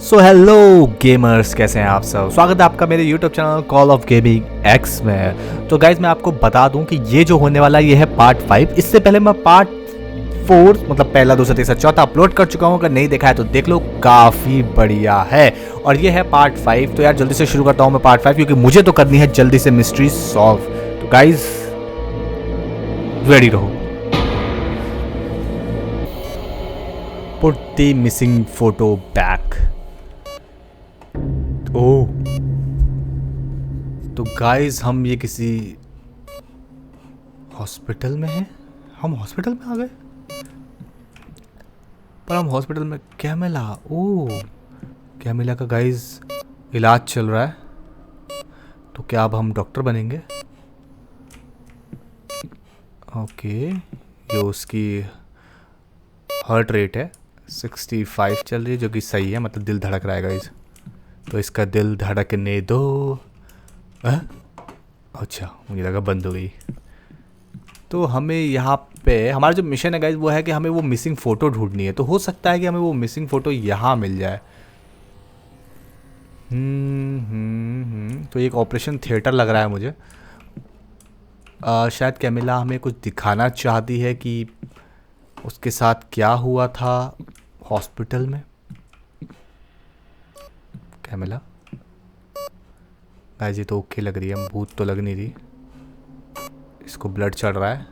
So hello gamers, कैसे हैं आप सब। स्वागत है आपका मेरे YouTube channel call of gaming x में। तो गाइज मैं आपको बता दूं कि ये जो होने वाला ये है पार्ट 5। इससे पहले मैं पार्ट 4 मतलब पहला दूसरा तीसरा चौथा अपलोड कर चुका हूं। अगर नहीं देखा है तो देख लो, काफ़ी बढ़िया है। और ये है पार्ट 5। तो यार जल्दी से शुरू करता हूँ मैं पार्ट 5, क्योंकि मुझे तो करनी है जल्दी से मिस्ट्री सॉल्व। तो गाइज रेडी रहो। Put the missing photo back. Oh, तो गाइस हम ये किसी हॉस्पिटल में हैं। हम हॉस्पिटल में आ गए, पर हम हॉस्पिटल में कैमिला। ओह, कैमिला का गाइस इलाज चल रहा है। तो क्या अब हम डॉक्टर बनेंगे? ओके, ये उसकी हार्ट रेट है 65 चल रही है, जो कि सही है, मतलब दिल धड़क रहा है गाइस। तो इसका दिल धड़कने दो। अच्छा, मुझे लगा बंद हो गई। तो हमें यहाँ पे हमारा जो मिशन है गाइस वो है कि हमें वो मिसिंग फ़ोटो ढूंढनी है। तो हो सकता है कि हमें वो मिसिंग फ़ोटो यहाँ मिल जाए। तो ये एक ऑपरेशन थिएटर लग रहा है मुझे। शायद कैमिला हमें कुछ दिखाना चाहती है कि उसके साथ क्या हुआ था हॉस्पिटल में। कैमिला गाइस, ये तो ओके लग रही है, भूत तो लग नहीं रही। इसको ब्लड चढ़ रहा है।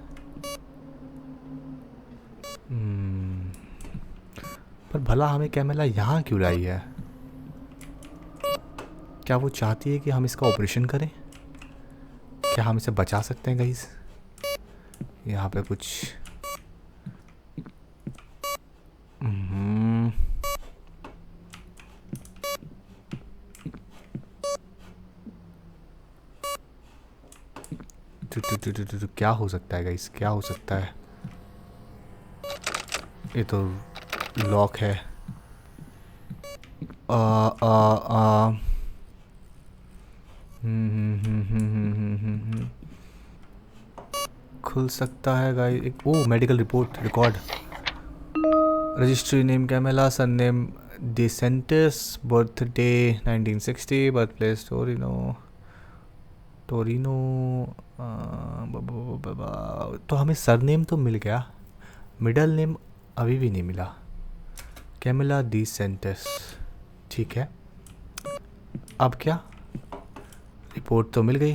पर भला हमें कैमिला यहाँ क्यों लाई है? क्या वो चाहती है कि हम इसका ऑपरेशन करें? क्या हम इसे बचा सकते हैं गाइस? यहाँ पे कुछ क्या हो सकता है गाइस? क्या हो सकता है? ये तो लॉक है। आ, आ, आ, खुल सकता है गाइस। एक वो medical report record. Registry name Camila, surname Desantis, birthday 1960, birth place Torino. Torino. तो हमें सरनेम तो मिल गया, मिडल नेम अभी भी नहीं मिला। कैमिला डिसेंटिस, ठीक है। अब क्या? रिपोर्ट तो मिल गई।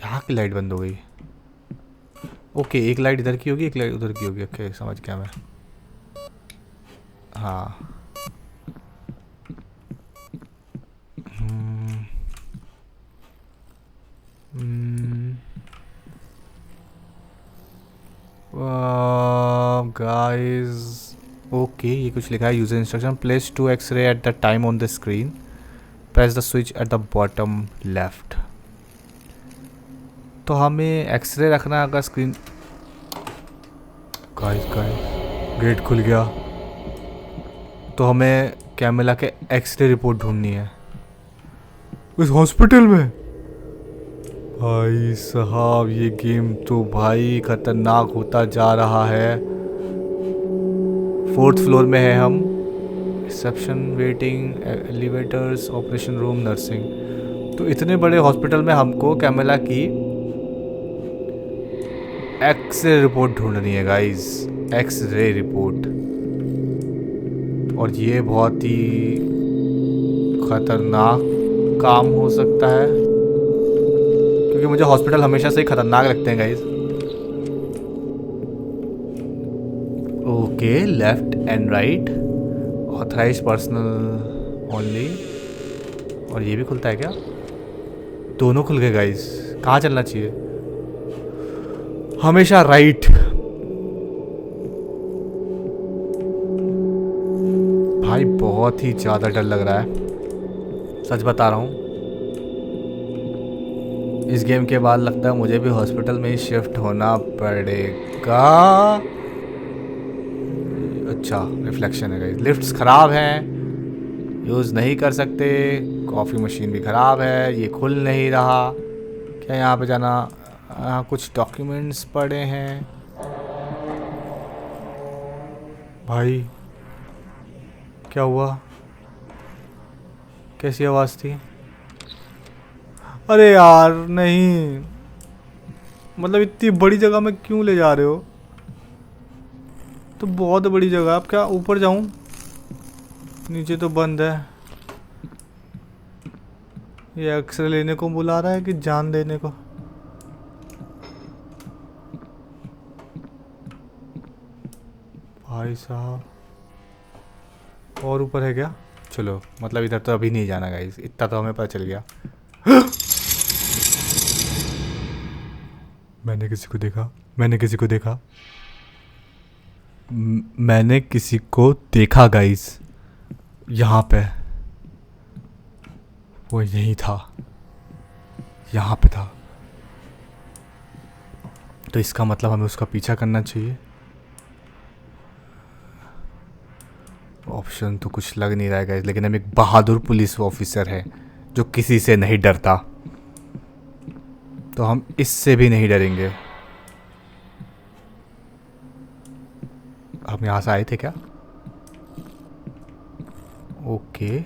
यहाँ की लाइट बंद हो गई। ओके, एक लाइट इधर की होगी, एक लाइट उधर की होगी। ओके, समझ गया मैं। हाँ। गाइस ओके, ये कुछ लिखा है। User instruction, place to x ray at the time on the screen, press the switch at the bottom left. तो हमें एक्सरे रखना अगर स्क्रीन। गाइस गाइस, गेट खुल गया। तो हमें कैमिला के एक्सरे रिपोर्ट ढूंढनी है इस हॉस्पिटल में। भाई साहब, ये गेम तो भाई खतरनाक होता जा रहा है। 4th फ्लोर में है हम। Reception, waiting, elevators, operation room, nursing. तो इतने बड़े हॉस्पिटल में हमको कैमिला की एक्सरे रिपोर्ट ढूंढनी है गाइस। X ray report. और ये बहुत ही खतरनाक काम हो सकता है, क्योंकि मुझे हॉस्पिटल हमेशा से ही खतरनाक लगते हैं guys. Okay, left and right, authorised personal only. और ये भी खुलता है क्या? दोनों खुल गए गाइस। कहाँ चलना चाहिए? हमेशा राइट। भाई बहुत ही ज़्यादा डर लग रहा है, सच बता रहा हूँ। इस गेम के बाद लगता है मुझे भी हॉस्पिटल में ही शिफ्ट होना पड़ेगा। अच्छा, रिफ्लेक्शन है गाइस। लिफ्ट्स ख़राब हैं, यूज़ नहीं कर सकते। कॉफ़ी मशीन भी ख़राब है, ये खुल नहीं रहा। क्या यहाँ पे जाना? कुछ डॉक्यूमेंट्स पड़े हैं भाई। क्या हुआ? कैसी आवाज़ थी? अरे यार नहीं, मतलब इतनी बड़ी जगह में क्यों ले जा रहे हो? तो बहुत बड़ी जगह, अब क्या ऊपर जाऊं? नीचे तो बंद है। ये एक्सरे लेने को बुला रहा है कि जान देने को? भाई साहब, और ऊपर है क्या? चलो, मतलब इधर तो अभी नहीं जाना गाइस, इतना तो हमें पता चल गया। मैंने किसी को देखा, मैंने किसी को देखा, मैंने किसी को देखा गाइस, यहाँ पे। वो यही था, यहाँ पे था। तो इसका मतलब हमें उसका पीछा करना चाहिए। ऑप्शन तो कुछ लग नहीं रहा है गाइस, लेकिन हम एक बहादुर पुलिस ऑफिसर है जो किसी से नहीं डरता, तो हम इससे भी नहीं डरेंगे। हम यहाँ से आए थे क्या? ओके,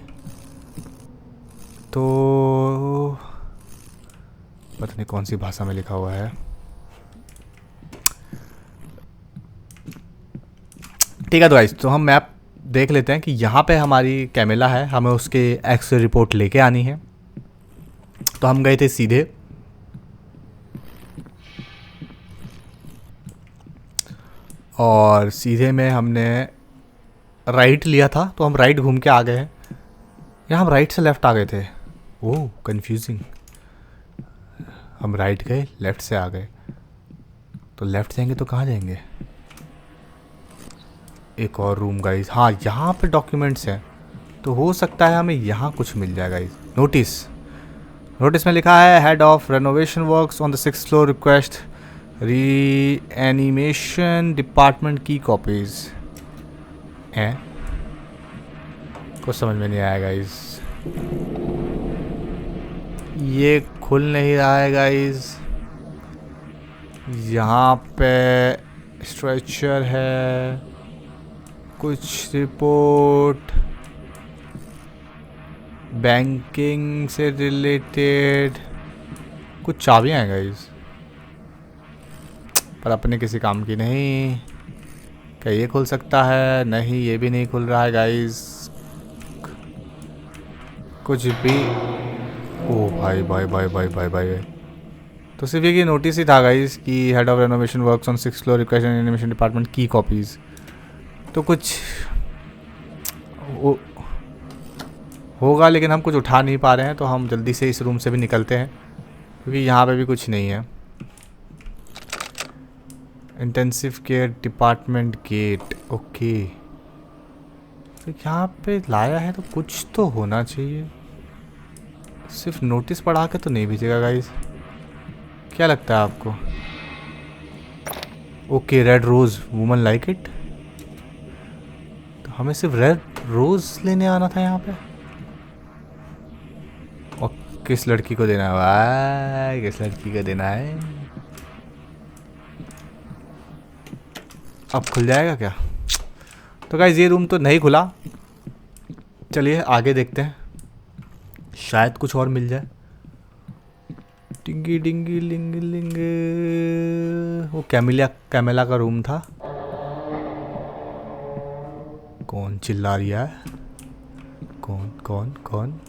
तो पता नहीं कौन सी भाषा में लिखा हुआ है। ठीक है, तो गाइस तो हम मैप देख लेते हैं कि यहाँ पे हमारी कैमेला है, हमें उसके एक्स रिपोर्ट लेके आनी है। तो हम गए थे सीधे, और सीधे में हमने राइट लिया था, तो हम राइट घूम के आ गए हैं। या हम राइट से लेफ़्ट आ गए थे? ओह कंफ्यूजिंग। हम राइट गए, लेफ़्ट से आ गए, तो लेफ़्ट जाएंगे तो कहाँ जाएंगे? एक और रूम गाइस, हाँ यहाँ पे डॉक्यूमेंट्स हैं, तो हो सकता है हमें यहाँ कुछ मिल जाएगा। नोटिस, नोटिस में लिखा है head of renovation works on the 6th floor request री एनिमेशन डिपार्टमेंट की कॉपीज हैं। कुछ समझ में नहीं आया गाइस, ये खुल नहीं रहा है गाइस। यहाँ पे स्ट्रेचर है, कुछ रिपोर्ट बैंकिंग से रिलेटेड, कुछ चाबियाँ हैं गाइस, पर अपने किसी काम की नहीं। क्या ये खुल सकता है? नहीं, ये भी नहीं खुल रहा है गाइस, कुछ भी। ओ भाई भाई भाई भाई भाई भाई, तो सिर्फ ये नोटिस ही था गाइस कि head of renovation works on 6th floor request animation department की कॉपीज़। तो कुछ होगा, लेकिन हम कुछ उठा नहीं पा रहे हैं, तो हम जल्दी से इस रूम से भी निकलते हैं, क्योंकि यहाँ पे भी कुछ नहीं है। Intensive care department gate, okay, तो यहाँ पे लाया है तो कुछ तो होना चाहिए। सिर्फ नोटिस पढ़ा के तो नहीं भेजेगा गाइस, क्या लगता है आपको? Okay, red rose woman like it, तो हमें सिर्फ रेड रोज़ लेने आना था यहाँ पे। और किस लड़की को देना है भाई, किस लड़की को देना है? अब खुल जाएगा क्या? तो गाइस ये रूम तो नहीं खुला, चलिए आगे देखते हैं, शायद कुछ और मिल जाए। डिंगी डिंगी लिंग लिंग, वो कैमेला का रूम था। कौन चिल्ला रहा है? कौन कौन कौन?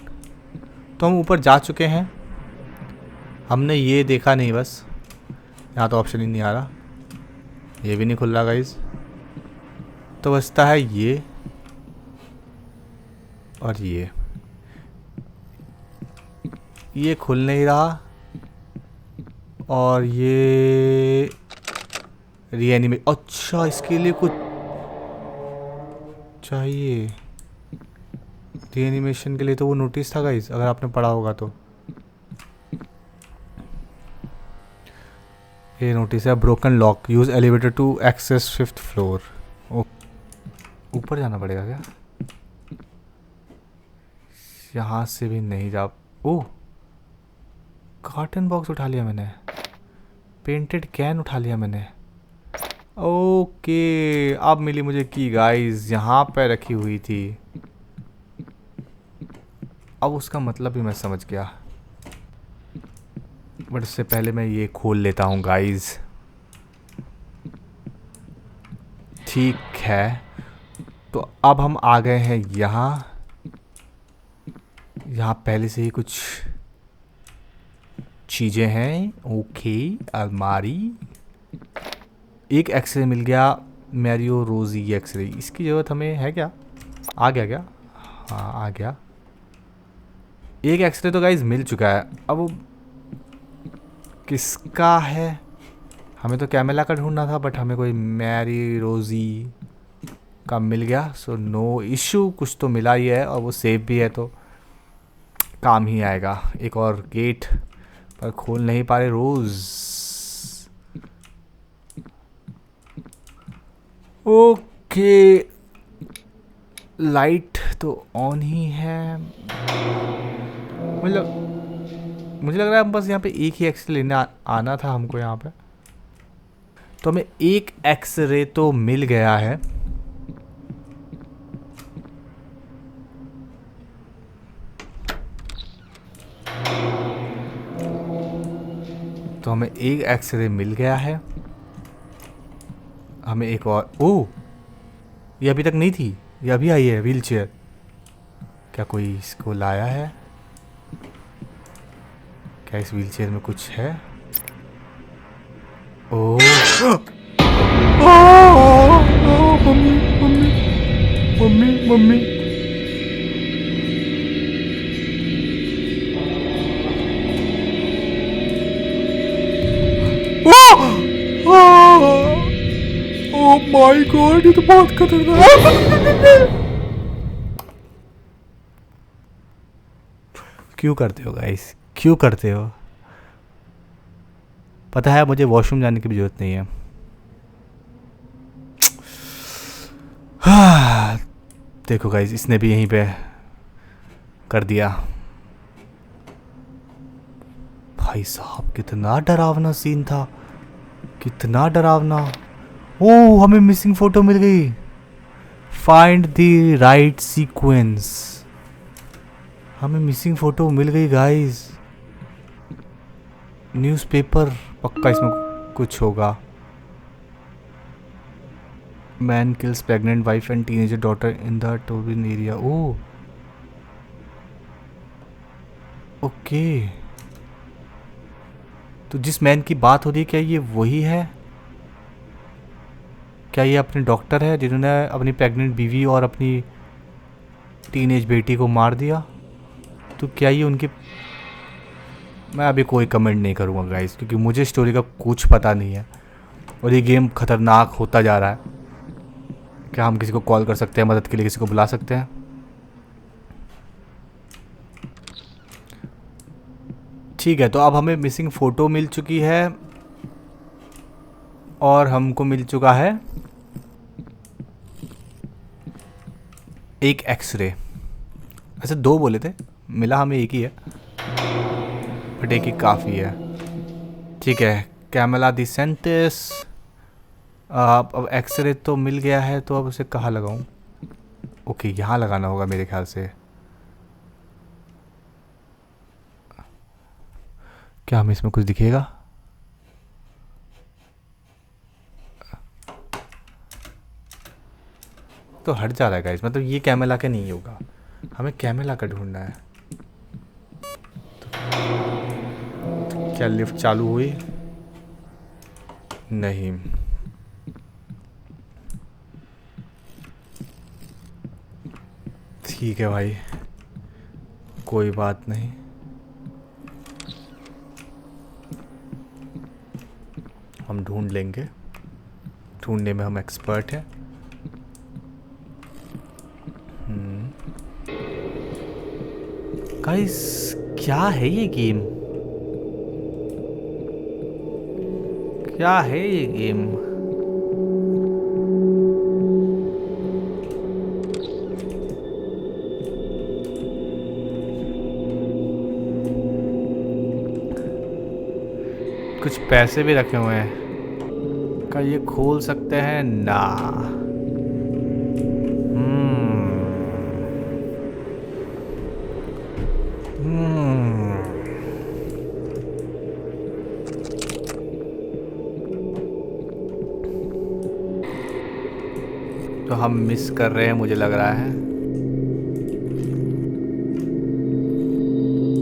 तो हम ऊपर जा चुके हैं, हमने ये देखा नहीं बस। यहाँ तो ऑप्शन ही नहीं आ रहा, ये भी नहीं खुल रहा गाइस, तो बचता है ये और ये खुल नहीं रहा, और ये रीएनिमेट, अच्छा इसके लिए कुछ चाहिए। रीएनिमेशन के लिए तो वो नोटिस था गाइस, अगर आपने पढ़ा होगा तो। ये नोटिस है, broken lock, use elevator to access 5th floor. ऊपर जाना पड़ेगा क्या? यहाँ से भी नहीं जा। ओह, कार्टन बॉक्स उठा लिया मैंने, पेंटेड कैन उठा लिया मैंने। ओके, अब मिली मुझे की गाइस, यहाँ पे रखी हुई थी। अब उसका मतलब भी मैं समझ गया, बट उससे पहले मैं ये खोल लेता हूँ गाइस। ठीक है, तो अब हम आ गए हैं यहाँ। यहाँ पहले से ही कुछ चीज़ें हैं। ओके, अलमारी, एक एक्सरे मिल गया, मैरियो रोजी एक्सरे। इसकी ज़रूरत हमें है क्या? आ गया क्या? हाँ आ गया। एक एक्सरे तो गाइज मिल चुका है। अब वो किसका है? हमें तो कैमेला का ढूंढना था, बट हमें कोई मैरी रोजी का मिल गया। सो नो इशू, कुछ तो मिला ही है और वो सेफ भी है तो काम ही आएगा। एक और गेट पर खोल नहीं पा रहे रोज। ओके, लाइट तो ऑन ही है। मुझे लग रहा है बस यहाँ पे एक ही एक्सरे लेने आना था हमको यहाँ पे। तो हमें एक एक्सरे तो मिल गया है। तो हमें एक एक्सरे मिल गया है। हमें एक और, ओह ये अभी तक नहीं थी, ये अभी आई है व्हील चेयर। क्या कोई इसको लाया है? क्या इस व्हील चेयर में कुछ है? Oh mummy mummy mummy mummy. Oh my god, ये तो बहुत खतरनाक। क्यों करते हो गाइस, क्यों करते हो? पता है मुझे वॉशरूम जाने की भी जरूरत नहीं है। देखो गाइस, इसने भी यहीं पे कर दिया। भाई साहब कितना डरावना सीन था, कितना डरावना। ओह हमें मिसिंग फोटो मिल गई। Find the right sequence. हमें मिसिंग फोटो मिल गई गाइस। न्यूज़पेपर, पक्का इसमें कुछ होगा। Man kills pregnant wife and teenager daughter in the Tobin area. Oh okay, तो जिस मैन की बात हो रही है क्या ये वही है? क्या ये अपने डॉक्टर है जिन्होंने अपनी प्रेग्नेंट बीवी और अपनी टीनेज बेटी को मार दिया? तो क्या ये उनकी, मैं अभी कोई कमेंट नहीं करूँगा गाइस, क्योंकि मुझे स्टोरी का कुछ पता नहीं है और ये गेम खतरनाक होता जा रहा है। क्या हम किसी को कॉल कर सकते हैं मदद के लिए, किसी को बुला सकते हैं? ठीक है, तो अब हमें मिसिंग फ़ोटो मिल चुकी है और हमको मिल चुका है एक एक्सरे। ऐसे दो बोले थे, मिला हमें एक ही है, बट एक ही काफ़ी है। ठीक है, कैमेला डिसेंटिस। अब एक्सरे तो मिल गया है, तो अब उसे कहाँ लगाऊं? ओके, यहाँ लगाना होगा मेरे ख्याल से। क्या हमें इसमें कुछ दिखेगा? तो हट जा रहा है गाइस, मतलब ये कैमेला का नहीं होगा, हमें कैमेला का ढूंढना है। तो क्या लिफ्ट चालू हुई? नहीं। ठीक है भाई, कोई बात नहीं। हम ढूंढ लेंगे, ढूंढने में हम एक्सपर्ट हैं। गाइस क्या है ये गेम? क्या है ये गेम? कुछ पैसे भी रखे हुए हैं, क्या ये खोल सकते हैं? ना। हम मिस कर रहे हैं मुझे लग रहा है।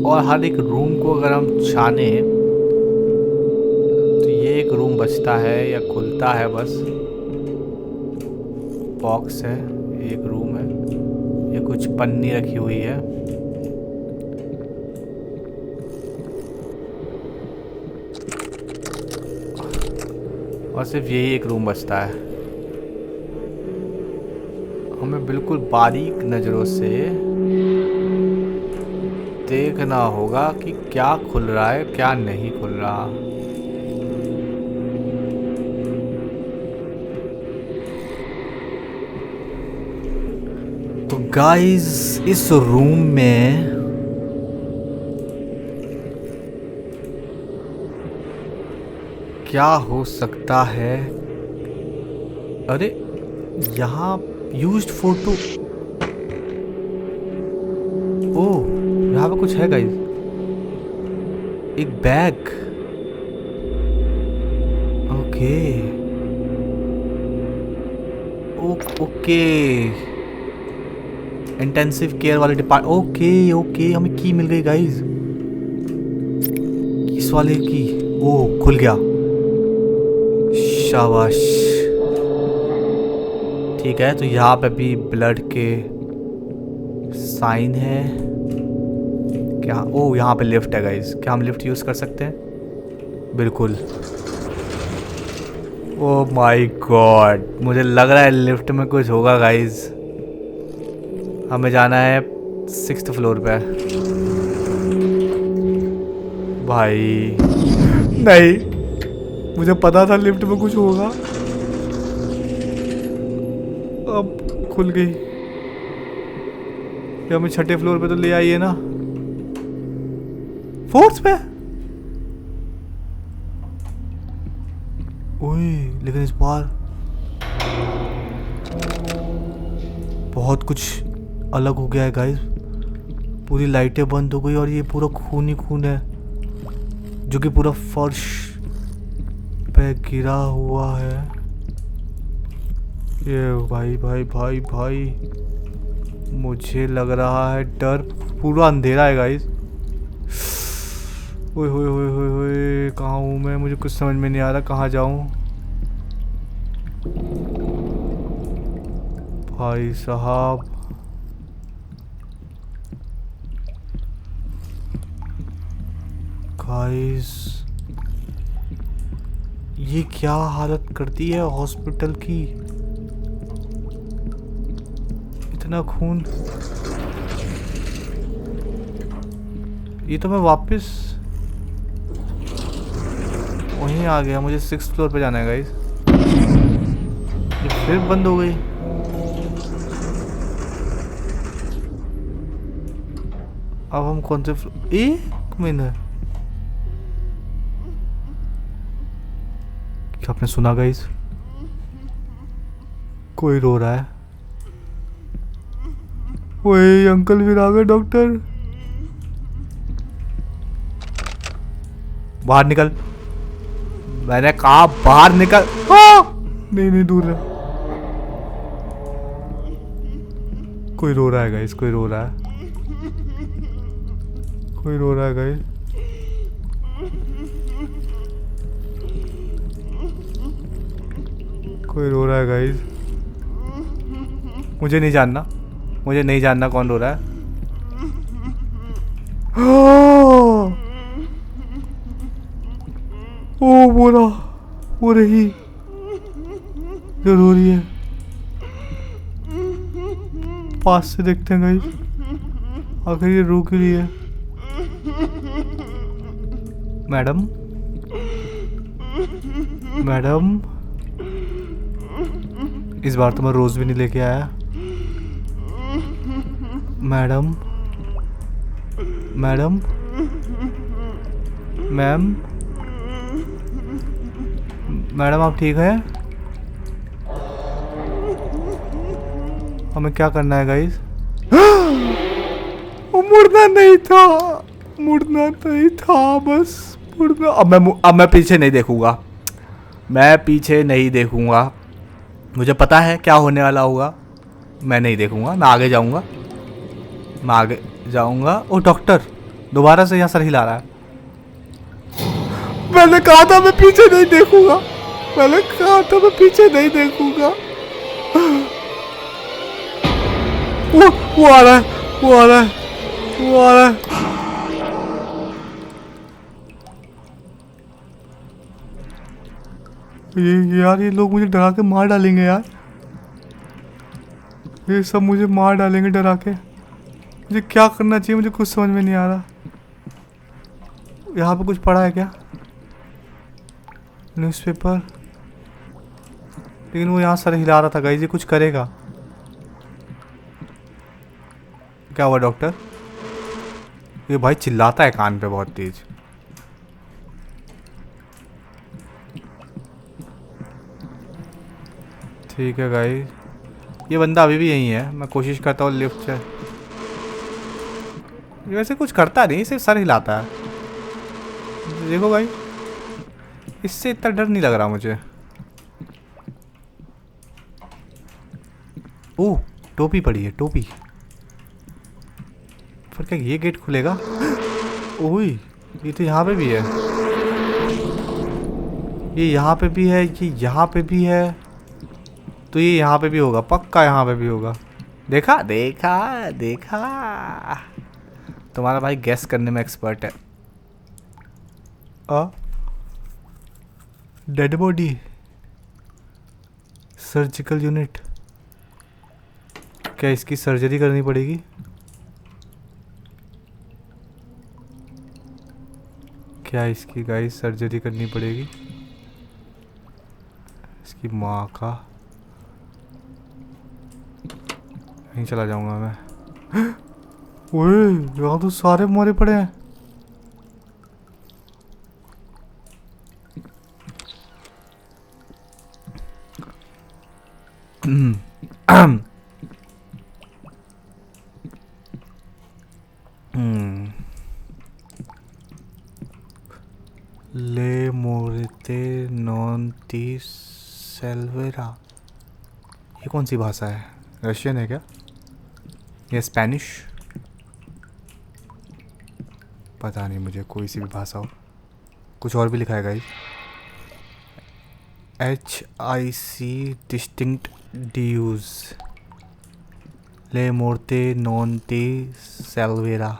और हर एक रूम को अगर हम छाने तो ये एक रूम बचता है या खुलता है बस। बॉक्स है, एक रूम है, ये कुछ पन्नी रखी हुई है। और सिर्फ यही एक रूम बचता है। हमें बिल्कुल बारीक नज़रों से देखना होगा कि क्या खुल रहा है क्या नहीं खुल रहा। तो गाइस इस रूम में क्या हो सकता है? अरे यहाँ यूज्ड फोटो, ओह यहाँ पे कुछ है गाइस, एक bag. Okay okay, intensive care वाले डिपार्ट। ओके ओके, हमें की मिल गई गाइस, किस वाले की? ओ खुल गया, शाबाश। ठीक है, तो यहाँ पे भी ब्लड के साइन है क्या? ओ यहाँ पे लिफ्ट है गाइस, क्या हम लिफ्ट यूज़ कर सकते हैं? बिल्कुल। ओ माय गॉड, मुझे लग रहा है लिफ्ट में कुछ होगा गाइस। हमें जाना है 6th फ्लोर पे। भाई नहीं, मुझे पता था लिफ्ट में कुछ होगा। अब खुल गई। ये हमें 6ठे फ्लोर पे तो ले आई है ना, 4th पे। ओए लेकिन इस बार बहुत कुछ अलग हो गया है गाइस। पूरी लाइटें बंद हो गई और ये पूरा खून ही खून है जो कि पूरा फर्श पे गिरा हुआ है। ये भाई भाई भाई भाई, मुझे लग रहा है डर। पूरा अंधेरा है गाइस। ओए होए होए होए होए, कहाँ हूँ मैं? मुझे कुछ समझ में नहीं आ रहा, कहाँ जाऊँ भाई साहब। गाइस ये क्या हालत करती है हॉस्पिटल की, इतना खून। ये तो मैं वापस वहीं आ गया। मुझे 6th फ्लोर पे जाना है गाइस। ये फिर बंद हो गई। अब हम कौन से एक मिनट, क्या आपने सुना गाइस? कोई रो रहा है। ओए अंकल फिर आ गए। डॉक्टर बाहर निकल, मैंने कहा बाहर निकल। नहीं नहीं, दूर रह। कोई रो रहा है गाइस, कोई रो रहा है, कोई रो रहा है गाइस। कोई रो रहा है गाइस। मुझे नहीं जानना, मुझे नहीं जानना कौन रो रहा है। ओ बोला, वो रही जो रो रही है। पास से देखते हैं गाइस, आखिर ये रो के लिए। मैडम मैडम, इस बार तो मैं रोज भी नहीं लेके आया। मैडम मैडम मैम, मैडम आप ठीक है? हमें क्या करना है गाइस? मुड़ना नहीं था, मुड़ना नहीं था, बस मुड़ना। अब मैं पीछे नहीं देखूंगा, मैं पीछे नहीं देखूंगा। मुझे पता है क्या होने वाला होगा। मैं नहीं देखूंगा, मैं आगे जाऊंगा, मैं आगे जाऊंगा। ओ डॉक्टर दोबारा से यहाँ सर हिला रहा है। मैंने कहा था मैं पीछे नहीं देखूंगा, मैंने कहा था मैं पीछे नहीं देखूंगा। वो आ रहा है, वो आ रहा है, वो आ रहा है। ये यार ये लोग मुझे डरा के मार डालेंगे यार, ये सब मुझे मार डालेंगे डरा के। मुझे क्या करना चाहिए, मुझे कुछ समझ में नहीं आ रहा। यहाँ पे कुछ पड़ा है क्या? न्यूज़पेपर। लेकिन वो यहाँ सर हिला रहा था गाइस, ये कुछ करेगा क्या? हुआ डॉक्टर? ये भाई चिल्लाता है कान पे बहुत तेज। ठीक है गाइस, ये बंदा अभी भी यहीं है। मैं कोशिश करता हूँ लिफ्ट से। ये वैसे कुछ करता नहीं, सिर्फ सर हिलाता है। देखो भाई, इससे इतना डर नहीं लग रहा मुझे। ओह टोपी पड़ी है, टोपी। फिर क्या ये गेट खुलेगा? ओह ये तो यहाँ पे भी है, ये यहाँ पे भी है, ये यहाँ पे भी है, तो ये यहाँ पे भी होगा पक्का, यहाँ पे भी होगा। देखा देखा देखा, तुम्हारा भाई गैस करने में एक्सपर्ट है। Dead body, surgical unit. क्या इसकी सर्जरी करनी पड़ेगी? क्या इसकी गाइस सर्जरी करनी पड़ेगी? इसकी माँ का, नहीं चला जाऊंगा मैं। ओए यहाँ तो सारे मरे पड़े हैं। ले मोरते नॉन ती सेल्वेरा, ये कौन सी भाषा है? रशियन है क्या? ये स्पेनिश? पता नहीं मुझे, कोई सी भी भाषा हो। कुछ और भी लिखा है गाइस। HIC डिस्टिंक्ट ड्यूज ले मोरते नॉन ती सेल्वेरा।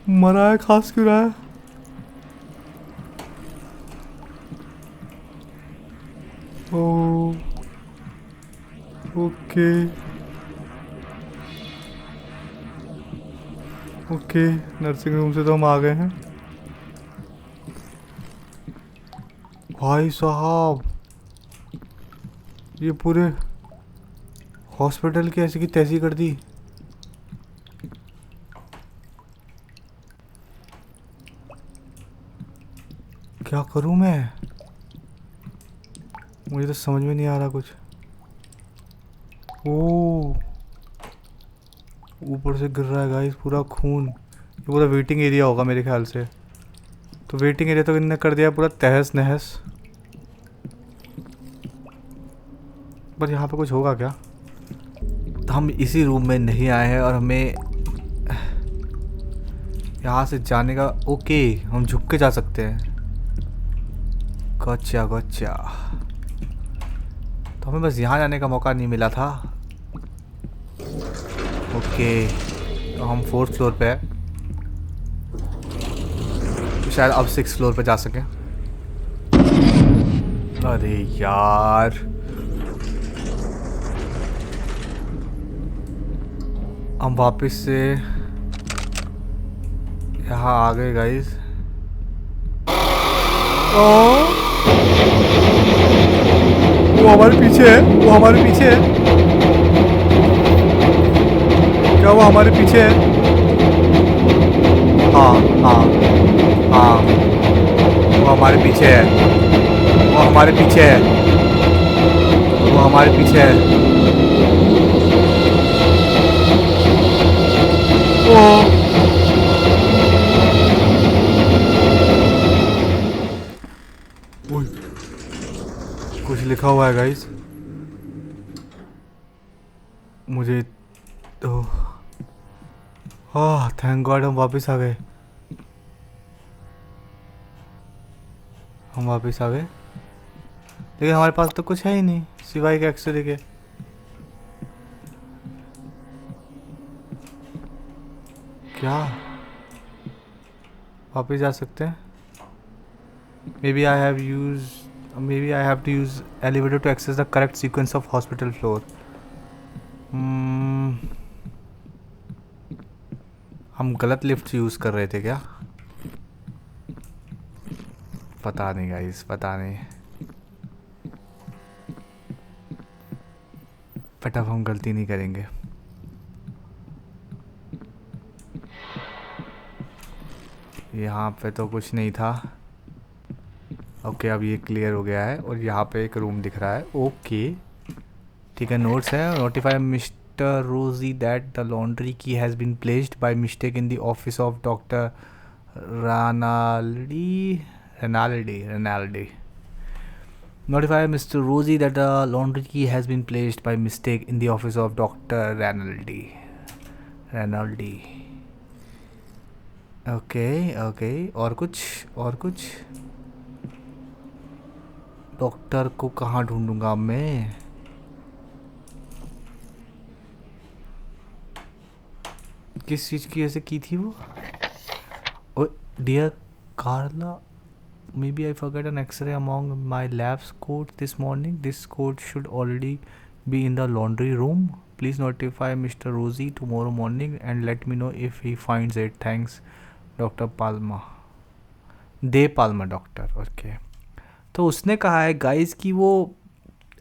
मरा है, खास क्यों रहा है? ओ ओके ओके, नर्सिंग रूम से तो हम आ गए हैं। भाई साहब ये पूरे हॉस्पिटल की ऐसी की तैसी कर दी। क्या करूं मैं, मुझे तो समझ में नहीं आ रहा कुछ। ओ ऊपर से गिर रहा है गाइस पूरा खून। ये पूरा वेटिंग एरिया होगा मेरे ख्याल से। तो वेटिंग एरिया तो इन्होंने कर दिया पूरा तहस नहस। पर यहाँ पे कुछ होगा क्या? तो हम इसी रूम में नहीं आए हैं और हमें यहाँ से जाने का। ओके हम झुक के जा सकते हैं। गच्चा गच्चा, तो हमें बस यहाँ जाने का मौका नहीं मिला था। ओके तो हम 4th फ्लोर पे है, तो शायद अब 6th फ्लोर पे जा सकें। अरे यार हम वापस से यहाँ आ गए गाइस। वो हमारे पीछे है, वो हमारे पीछे है। क्या वो हमारे पीछे है? हाँ हाँ हाँ, वो हमारे पीछे है, वो हमारे पीछे है, वो हमारे पीछे है। ओ कुछ लिखा हुआ है गाइस, मुझे तो थैंक गॉड हम वापस आ गए। लेकिन हमारे पास तो कुछ है ही नहीं सिवाय के एक्सरे के। क्या वापस जा सकते हैं? maybe I have to use elevator to access the correct sequence of hospital floor. हम गलत लिफ्ट यूज़ कर रहे थे क्या? पता नहीं गाइस, पता नहीं, बट अब हम गलती नहीं करेंगे। यहाँ पे तो कुछ नहीं था। ओके अब ये क्लियर हो गया है और यहाँ पे एक रूम दिख रहा है। ओके ठीक है, नोट्स है। Notify mister Rosie that the laundry key has been placed by mistake in the office of doctor Renaldi. Notify Mr. Rosie that the laundry key has been placed by mistake in the office of Dr. Ranaldi. Okay. और कुछ doctor को कहाँ ढूंढूंगा मैं? किस चीज़ की ऐसे की थी वो? Oh dear Carla, maybe I forgot an X-ray among my lab's coat this morning. This coat should already be in the laundry room. Please notify Mr. Rosie tomorrow morning and let me know if he finds it. Thanks, Dr. Palma. De Palma doctor. Okay तो उसने कहा है guys कि वो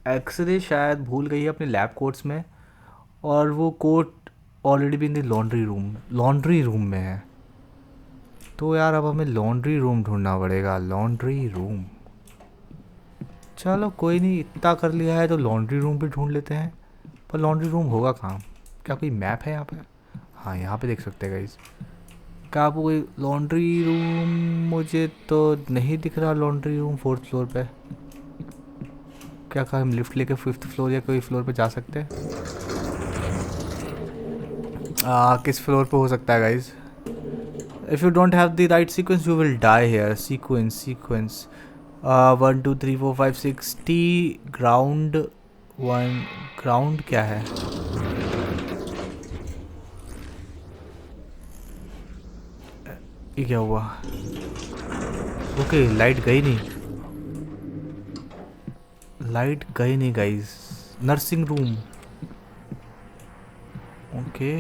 x ray शायद भूल गई है अपने लैब कोट्स में, और वो कोट ऑलरेडी भी इन द लॉन्ड्री रूम में है। तो यार अब हमें लॉन्ड्री रूम ढूंढना पड़ेगा। लॉन्ड्री रूम, चलो कोई नहीं, इतना कर लिया है तो लॉन्ड्री रूम भी ढूंढ लेते हैं। पर लॉन्ड्री रूम होगा कहाँ? क्या कोई मैप है यहाँ पे? हाँ यहाँ पे देख सकते हैं गाइस। क्या आपको कोई लॉन्ड्री रूम? मुझे तो नहीं दिख रहा लॉन्ड्री रूम 4th फ्लोर पे। क्या हम लिफ्ट लेके 5th फ्लोर या कोई फ्लोर पे जा सकते हैं? किस फ्लोर पे हो सकता है guys? If you don't have the right sequence, you will die here. Sequence. 1 2 3 4 5 6 T ground 1 ground क्या है? ये क्या हुआ? ओके लाइट गई नहीं guys. Nursing room. Okay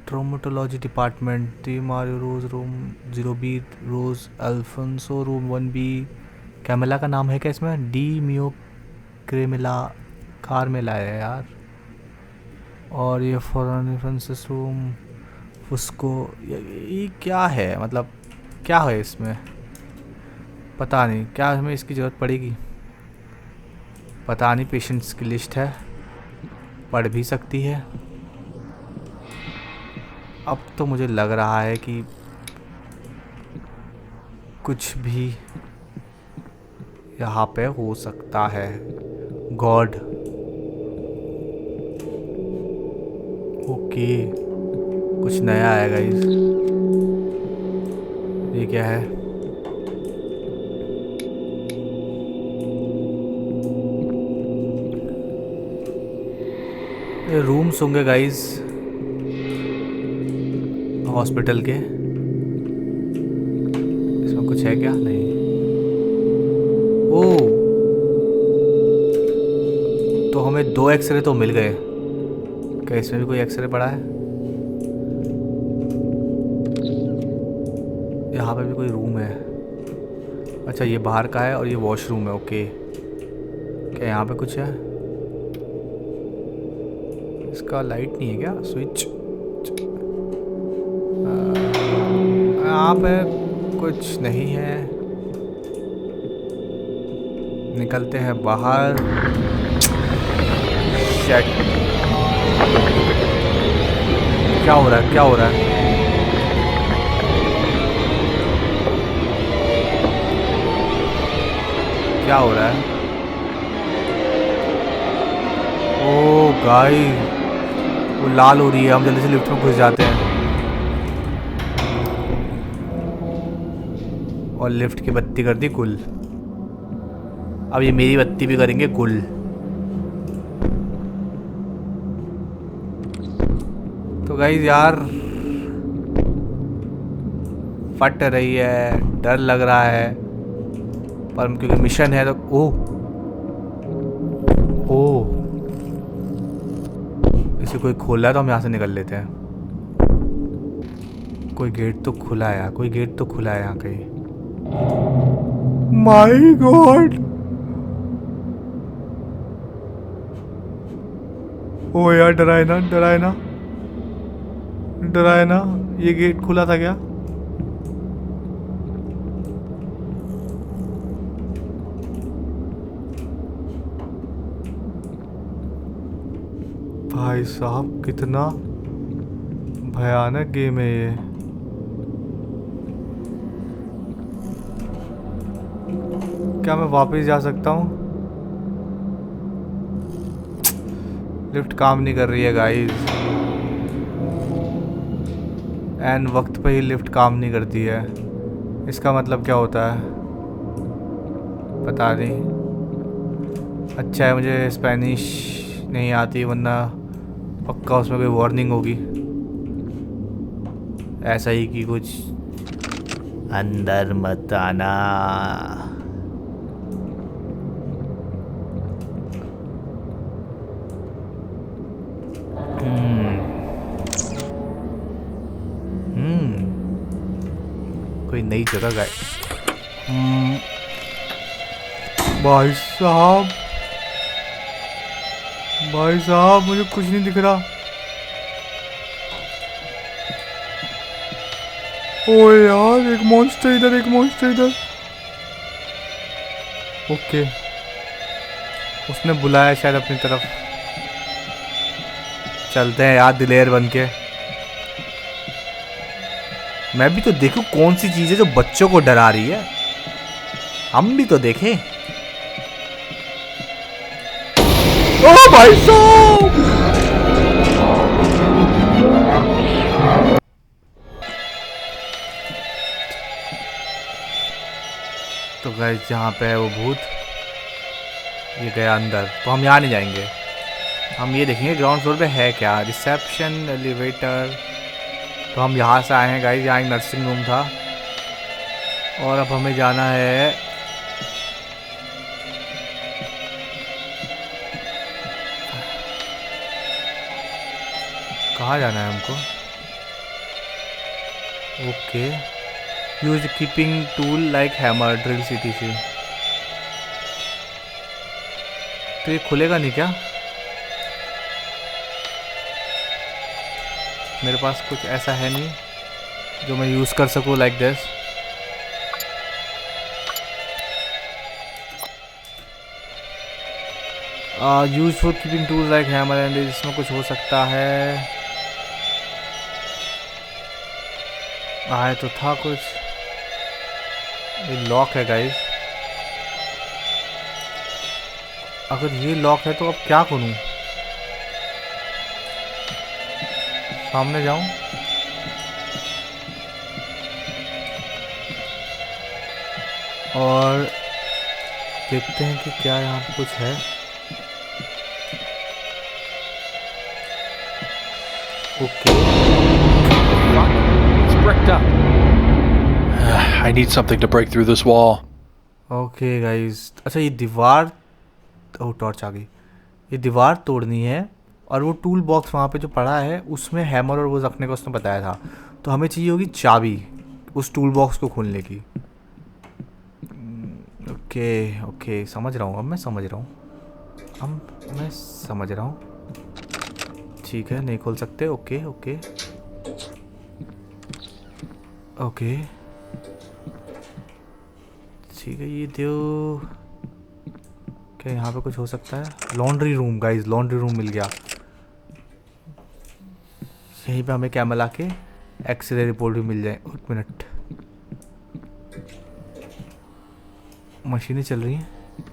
traumatology department, टी Mario Rose room 0B Rose Alfonso room 1B। Camila का नाम है क्या इसमें? डी मियो क्रेमिला कार्मेला है यार। और ये फॉरेन फ्रांसिस रूम उसको, ये क्या है? मतलब क्या है इसमें? पता नहीं, क्या हमें इसकी ज़रूरत पड़ेगी? पता नहीं। पेशेंट्स की लिस्ट है, पढ़ भी सकती है। अब तो मुझे लग रहा है कि कुछ भी यहाँ पे हो सकता है। गॉड ओके कुछ नया है गाइस। ये क्या है? ये रूम्स होंगे गाइस हॉस्पिटल के। इसमें कुछ है क्या? नहीं। ओ तो हमें 2 एक्सरे तो मिल गए। क्या इसमें भी कोई एक्सरे पड़ा है? यहाँ पे भी कोई रूम है। अच्छा ये बाहर का है और ये वॉशरूम है। ओके क्या यहाँ पे कुछ है? इसका लाइट नहीं है क्या? स्विच। यहाँ पे कुछ नहीं है। निकलते हैं बाहर। शेट क्या हो रहा है? क्या हो रहा है? ओ गाइस, वो लाल हो रही है, हम जल्दी से लिफ्ट में घुस जाते हैं। और लिफ्ट की बत्ती कर दी गुल। अब ये मेरी बत्ती भी करेंगे गुल। तो गाइस यार फट रही है, डर लग रहा है, पर क्योंकि मिशन है तो ओ ओ इसे कोई खोला है तो हम यहाँ से निकल लेते हैं। कोई गेट तो खुला है यार, कोई गेट तो खुला है यहाँ कहीं। माय गॉड, ओ यार डराए ना, डराए ना, डराए ना। ये गेट खुला था क्या? भाई साहब कितना भयानक गेम है ये। क्या मैं वापस जा सकता हूँ? लिफ्ट काम नहीं कर रही है गाइस। एन वक्त पे ही लिफ्ट काम नहीं करती है। इसका मतलब क्या होता है पता नहीं। अच्छा है मुझे स्पेनिश नहीं आती, वरना पक्का उसमें कोई वार्निंग होगी ऐसा ही कि कुछ अंदर मत आना। कोई नई जगह गए। भाई साहब, भाई साहब मुझे कुछ नहीं दिख रहा। ओए यार, एक मॉन्स्टर इधर, एक मॉन्स्टर इधर। ओके, उसने बुलाया शायद अपनी तरफ। चलते हैं यार दिलेर बन के। मैं भी तो देखूं कौन सी चीज है जो बच्चों को डरा रही है, हम भी तो देखें। ओ भाई साहब, तो गाइस जहाँ पे है वो भूत, ये गया अंदर, तो हम यहाँ नहीं जाएंगे। हम ये देखेंगे ग्राउंड फ्लोर पे है क्या, रिसेप्शन, एलिवेटर। तो हम यहाँ से आए हैं गाइस, यहाँ एक नर्सिंग रूम था और अब हमें जाना है कहाँ जाना है हमको। Okay, use keeping tool like hammer drill CTC. तो ये खुलेगा नहीं क्या? मेरे पास कुछ ऐसा है नहीं जो मैं यूज़ कर सकूँ like this. Use for keeping tools like hammer and, इसमें कुछ हो सकता है। आए तो था कुछ। ये लॉक है गाइस, अगर ये लॉक है तो अब क्या करूं? सामने जाऊं? और देखते हैं कि क्या यहाँ पे कुछ है। Okay, It's bricked up. I need something to break through this wall. Okay guys. अच्छा ये दीवार, ओ टॉर्च आ गई। ये दीवार तोड़नी है और वो टूल बॉक्स वहाँ पे जो पड़ा है उसमें हैमर और वो रखने का उसने बताया था। तो हमें चाहिए होगी चाबी उस टूल बॉक्स को खोलने की। ओके ओके, समझ रहा हूँ, अब मैं समझ रहा हूँ, अब मैं समझ रहा हूँ। ठीक है, नहीं खोल सकते। ओके ओके ओके, ठीक है। ये दो, क्या यहाँ पे कुछ हो सकता है? Laundry room guys, laundry room मिल गया। यहीं पे हमें कैमल आके एक्सरे रिपोर्ट भी मिल जाए। एक मिनट, मशीनें चल रही हैं।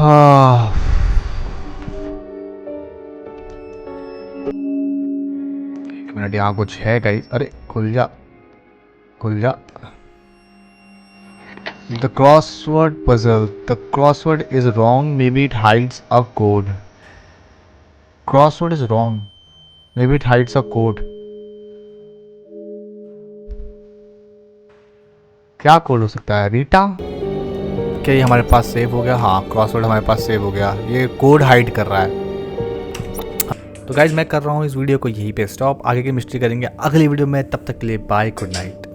हाँ, एक मिनट, यहाँ कुछ है गाइस। अरे खुल जा, खुल जा। The crossword puzzle. The crossword is wrong. Maybe it hides a code. Crossword is wrong. Maybe it hides a code. क्या कोड हो सकता है? रीटा? क्या ये हमारे पास सेव हो गया? हाँ, क्रॉसवर्ड हमारे पास सेव हो गया। ये कोड हाइड कर रहा है। तो गाइज मैं कर रहा हूँ इस वीडियो को यहीं पे स्टॉप। आगे की मिस्ट्री करेंगे अगली वीडियो में। तब तक के लिए बाय, गुड नाइट।